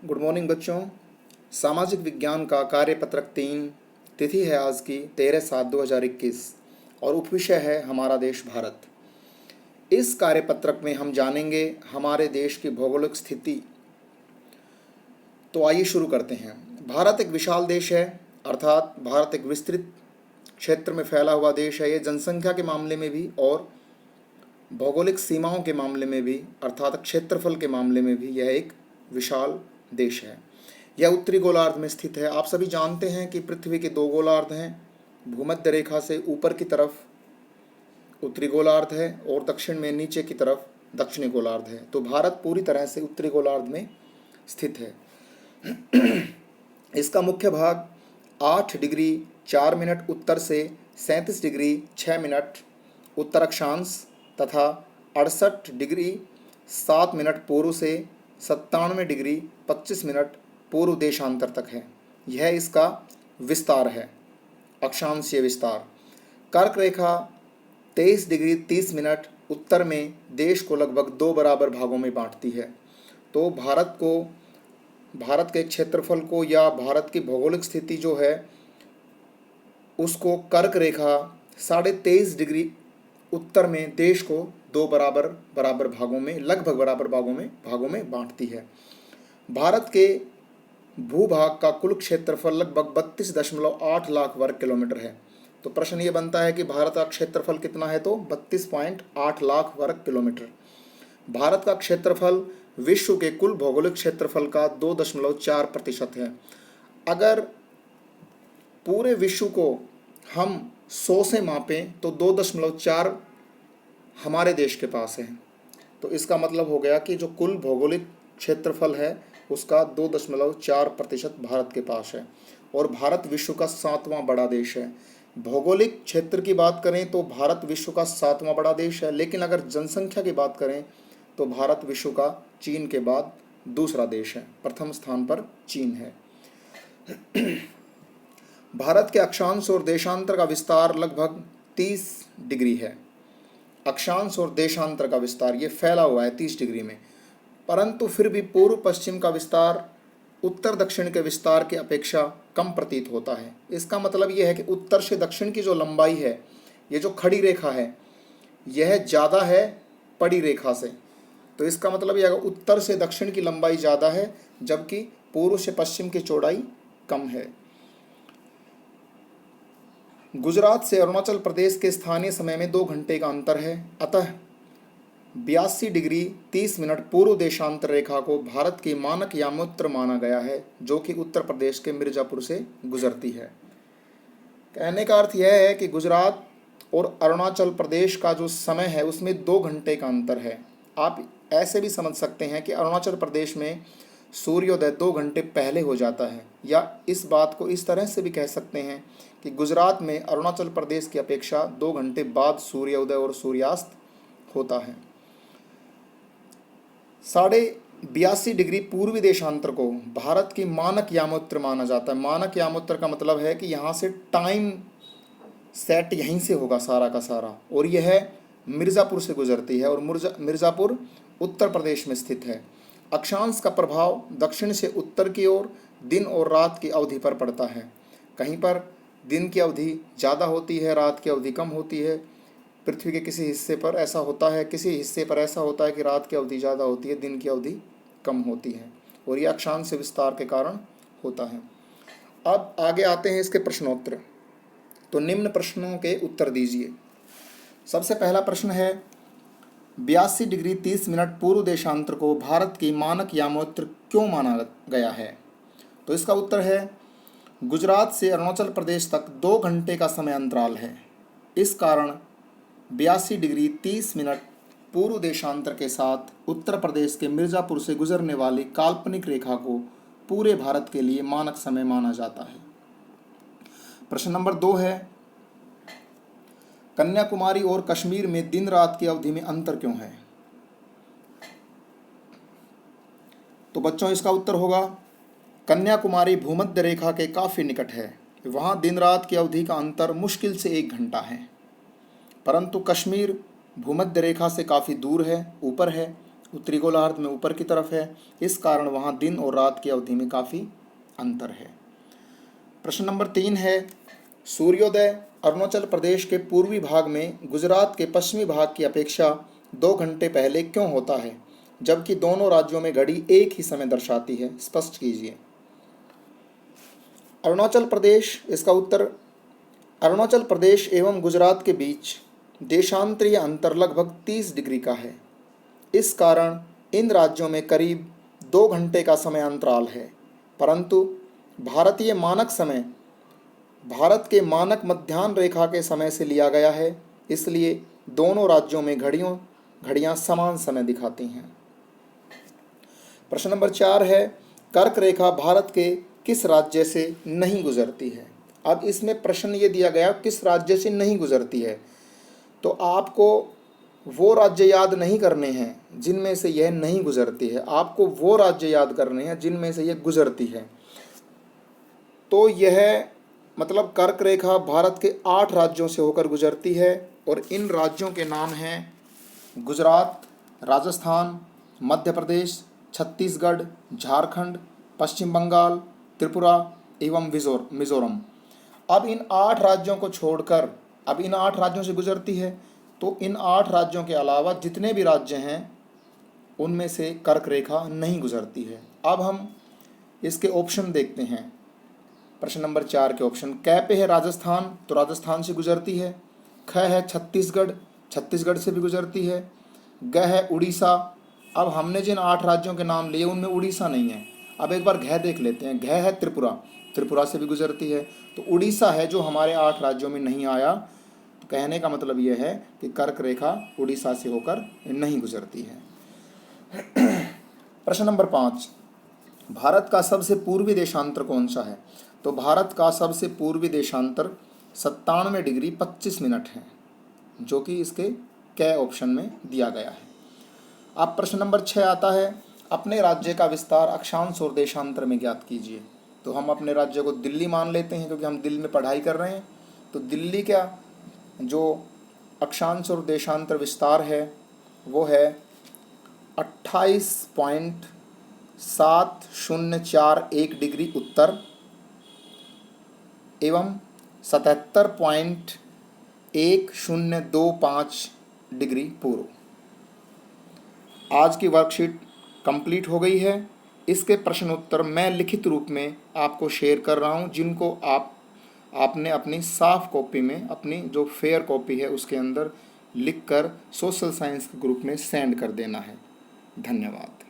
Good morning बच्चों। सामाजिक विज्ञान का कार्यपत्रक 3। तिथि है आज की 13/7/2021 और उपविषय है हमारा देश भारत। इस कार्यपत्रक में हम जानेंगे हमारे देश की भौगोलिक स्थिति। तो आइए शुरू करते हैं। भारत एक विशाल देश है, अर्थात भारत एक विस्तृत क्षेत्र में फैला हुआ देश है। ये जनसंख्या के मामले में भी और भौगोलिक सीमाओं के मामले में भी, अर्थात क्षेत्रफल के मामले में भी यह एक विशाल देश है। यह उत्तरी गोलार्ध में स्थित है। आप सभी जानते हैं कि पृथ्वी के 2 गोलार्ध हैं। भूमध्य रेखा से ऊपर की तरफ उत्तरी गोलार्ध है और दक्षिण में नीचे की तरफ दक्षिणी गोलार्ध है। तो भारत पूरी तरह से उत्तरी गोलार्ध में स्थित है। इसका मुख्य भाग 8 डिग्री 4 मिनट उत्तर से 37 डिग्री 6 मिनट उत्तर अक्षांश तथा 68 डिग्री 7 मिनट पूर्व से 97 डिग्री 25 मिनट पूर्व देशांतर तक है। यह इसका विस्तार है, अक्षांशीय विस्तार। कर्क रेखा 23 डिग्री 30 मिनट उत्तर में देश को लगभग 2 बराबर भागों में बांटती है। तो भारत के क्षेत्रफल को या भारत की भौगोलिक स्थिति जो है उसको कर्क रेखा 23.5 डिग्री उत्तर में देश को 2 बराबर भागों में, लगभग बराबर भागों में बांटती है। भारत के भूभाग का कुल क्षेत्रफल लगभग 32.8 लाख वर्ग किलोमीटर है। तो प्रश्न ये बनता है कि भारत का क्षेत्रफल कितना है, तो 32.8 लाख वर्ग किलोमीटर। भारत का क्षेत्रफल विश्व के कुल भौगोलिक क्षेत्रफल का 2.4% है। अगर पूरे विश्व को हम 100 से मापें तो 2.4 हमारे देश के पास है। तो इसका मतलब हो गया कि जो कुल भौगोलिक क्षेत्रफल है उसका 2.4% भारत के पास है और भारत विश्व का 7वां बड़ा देश है। भौगोलिक क्षेत्र की बात करें तो भारत विश्व का 7वां बड़ा देश है, लेकिन अगर जनसंख्या की बात करें तो भारत विश्व का चीन के बाद दूसरा देश है। प्रथम स्थान पर चीन है। भारत के अक्षांश और देशांतर का विस्तार लगभग 30 डिग्री है। अक्षांश और देशांतर का विस्तार ये फैला हुआ है 30 डिग्री में, परंतु फिर भी पूर्व पश्चिम का विस्तार उत्तर दक्षिण के विस्तार की अपेक्षा कम प्रतीत होता है। इसका मतलब यह है कि उत्तर से दक्षिण की जो लंबाई है, ये जो खड़ी रेखा है, यह ज़्यादा है पड़ी रेखा से। तो इसका मतलब यह है उत्तर से दक्षिण की लंबाई ज़्यादा है जबकि पूर्व से पश्चिम की चौड़ाई कम है। गुजरात से अरुणाचल प्रदेश के स्थानीय समय में 2 घंटे का अंतर है। अतः 82 डिग्री 30 मिनट पूर्व देशांतर रेखा को भारत की मानक यामोत्र माना गया है, जो कि उत्तर प्रदेश के मिर्ज़ापुर से गुजरती है। कहने का अर्थ यह है कि गुजरात और अरुणाचल प्रदेश का जो समय है उसमें 2 घंटे का अंतर है। आप ऐसे भी समझ सकते हैं कि अरुणाचल प्रदेश में सूर्योदय 2 घंटे पहले हो जाता है, या इस बात को इस तरह से भी कह सकते हैं कि गुजरात में अरुणाचल प्रदेश की अपेक्षा 2 घंटे बाद सूर्योदय और सूर्यास्त होता है। 82.5 डिग्री पूर्वी देशांतर को भारत की मानक यामोत्र माना जाता है। मानक यामोत्र का मतलब है कि यहाँ से टाइम सेट यहीं से होगा सारा का सारा, और यह मिर्ज़ापुर से गुजरती है और मिर्ज़ापुर उत्तर प्रदेश में स्थित है। अक्षांश का प्रभाव दक्षिण से उत्तर की ओर दिन और रात की अवधि पर पड़ता है। कहीं पर दिन की अवधि ज़्यादा होती है, रात की अवधि कम होती है। पृथ्वी के किसी हिस्से पर ऐसा होता है, किसी हिस्से पर ऐसा होता है कि रात की अवधि ज़्यादा होती है, दिन की अवधि कम होती है, और यह अक्षांश विस्तार के कारण होता है। अब आगे आते हैं इसके प्रश्नोत्तर। तो निम्न प्रश्नों के उत्तर दीजिए। सबसे पहला प्रश्न है, 82 डिग्री 30 मिनट पूर्व देशांतर को भारत की मानक यामोत्र क्यों माना गया है? तो इसका उत्तर है, गुजरात से अरुणाचल प्रदेश तक 2 घंटे का समय अंतराल है। इस कारण 82 डिग्री 30 मिनट पूर्व देशांतर के साथ उत्तर प्रदेश के मिर्ज़ापुर से गुजरने वाली काल्पनिक रेखा को पूरे भारत के लिए मानक समय माना जाता है। प्रश्न नंबर 2 है, कन्याकुमारी और कश्मीर में दिन रात की अवधि में अंतर क्यों है? तो बच्चों इसका उत्तर होगा, कन्याकुमारी भूमध्य रेखा के काफ़ी निकट है। वहाँ दिन रात की अवधि का अंतर मुश्किल से 1 घंटा है, परंतु कश्मीर भूमध्य रेखा से काफ़ी दूर है, ऊपर है। उत्तरी गोलार्ध में ऊपर की तरफ है, इस कारण वहाँ दिन और रात की अवधि में काफ़ी अंतर है। प्रश्न नंबर 3 है, सूर्योदय अरुणाचल प्रदेश के पूर्वी भाग में गुजरात के पश्चिमी भाग की अपेक्षा 2 घंटे पहले क्यों होता है, जबकि दोनों राज्यों में घड़ी एक ही समय दर्शाती है? स्पष्ट कीजिए। अरुणाचल प्रदेश, इसका उत्तर, अरुणाचल प्रदेश एवं गुजरात के बीच देशांतरीय अंतर लगभग 30 डिग्री का है। इस कारण इन राज्यों में करीब 2 घंटे का समय अंतराल है, परंतु भारतीय मानक समय भारत के मानक मध्याह्न रेखा के समय से लिया गया है, इसलिए दोनों राज्यों में घड़ियां समान समय दिखाती हैं। प्रश्न नंबर 4 है, कर्क रेखा भारत के किस राज्य से नहीं गुजरती है? अब इसमें प्रश्न ये दिया गया किस राज्य से नहीं गुजरती है, तो आपको वो राज्य याद नहीं करने हैं जिनमें से यह नहीं गुजरती है, आपको वो राज्य याद करने हैं जिनमें से यह गुजरती है। तो यह मतलब कर्क रेखा भारत के 8 राज्यों से होकर गुजरती है और इन राज्यों के नाम हैं गुजरात, राजस्थान, मध्य प्रदेश, छत्तीसगढ़, झारखंड, पश्चिम बंगाल, त्रिपुरा एवं मिजोरम। अब इन 8 राज्यों को छोड़कर, अब इन 8 राज्यों से गुजरती है, तो इन 8 राज्यों के अलावा जितने भी राज्य हैं उनमें से कर्क रेखा नहीं गुजरती है। अब हम इसके ऑप्शन देखते हैं। प्रश्न नंबर 4 के ऑप्शन, क पे है राजस्थान, तो राजस्थान से गुजरती है। ख है छत्तीसगढ़, छत्तीसगढ़ से भी गुजरती है। ग है उड़ीसा। अब हमने जिन 8 राज्यों के नाम लिए उनमें उड़ीसा नहीं है। अब एक बार घ देख लेते हैं। घ है त्रिपुरा, त्रिपुरा से भी गुजरती है। तो उड़ीसा है जो हमारे 8 राज्यों में नहीं आया। तो कहने का मतलब यह है कि कर्क रेखा उड़ीसा से होकर नहीं गुजरती है। प्रश्न नंबर 5, भारत का सबसे पूर्वी देशांतर कौन सा है? तो भारत का सबसे पूर्वी देशांतर 97 डिग्री 25 मिनट है, जो कि इसके क ऑप्शन में दिया गया है। अब प्रश्न नंबर 6 आता है, अपने राज्य का विस्तार अक्षांश और देशांतर में ज्ञात कीजिए। तो हम अपने राज्य को दिल्ली मान लेते हैं क्योंकि हम दिल्ली में पढ़ाई कर रहे हैं। तो दिल्ली का जो अक्षांश और देशांतर विस्तार है वो है 28.7041 डिग्री उत्तर एवं 77.1025 डिग्री पूर्व। आज की वर्कशीट कंप्लीट हो गई है। इसके प्रश्न उत्तर मैं लिखित रूप में आपको शेयर कर रहा हूं, जिनको आपने अपनी साफ कॉपी में, अपनी जो फेयर कॉपी है उसके अंदर लिखकर सोशल साइंस के ग्रुप में सेंड कर देना है। धन्यवाद।